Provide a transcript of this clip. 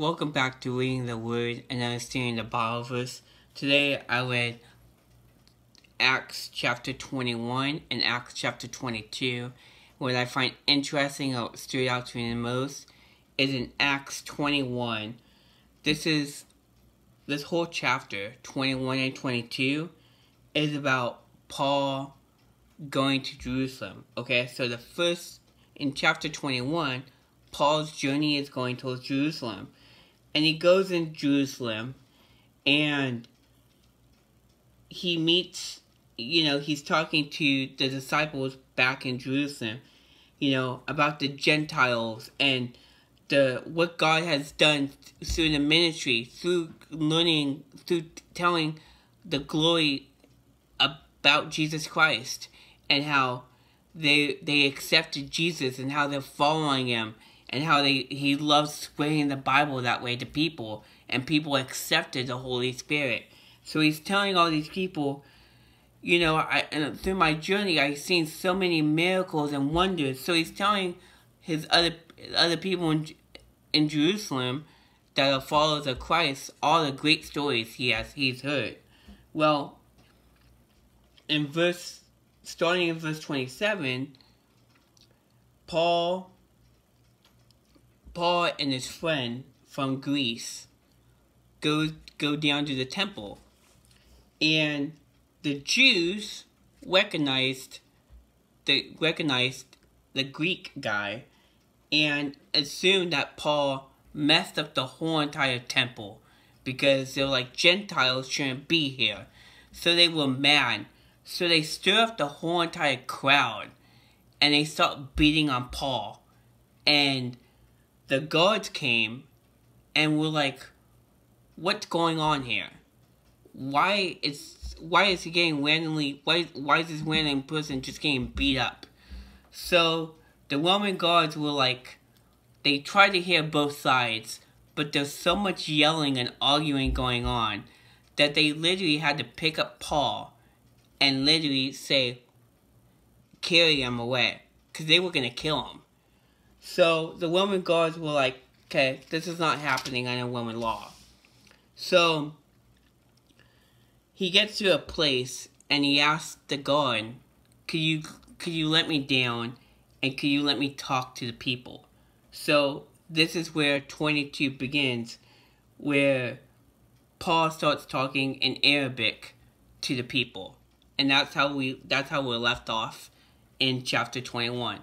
welcome back to reading the Word and understanding the Bible verse. Today I read Acts chapter 21 and Acts chapter 22. What I find interesting or stood out to me the most is in Acts 21. This whole chapter, 21 and 22, is about Paul going to Jerusalem. Okay, so in chapter 21, Paul's journey is going to Jerusalem. And he goes in Jerusalem and he meets, he's talking to the disciples back in Jerusalem, about the Gentiles and what God has done through the ministry, through telling the glory about Jesus Christ, and how they accepted Jesus and how they're following him, and how he loves spreading the Bible that way to people, and people accepted the Holy Spirit. So he's telling all these people, and through my journey, I've seen so many miracles and wonders. So he's telling his other people in Jerusalem that are followers of Christ all the great stories he's heard. Well, starting in verse 27, Paul and his friend from Greece go down to the temple, and the Jews recognized the Greek guy and assumed that Paul messed up the whole entire temple because they're like, Gentiles shouldn't be here. So they were mad. So they stirred up the whole entire crowd and they started beating on Paul. And the guards came and were like, what's going on here? Why is he getting randomly, why is this random person just getting beat up? So the Roman guards were like, they tried to hear both sides, but there's so much yelling and arguing going on that they literally had to pick up Paul and literally say, carry him away, because they were going to kill him. So the Roman guards were like, okay, this is not happening under Roman law. So he gets to a place and he asks the guard, could you let me down and could you let me talk to the people? So this is where 22 begins, where Paul starts talking in Arabic to the people. And that's how we're left off in chapter 21.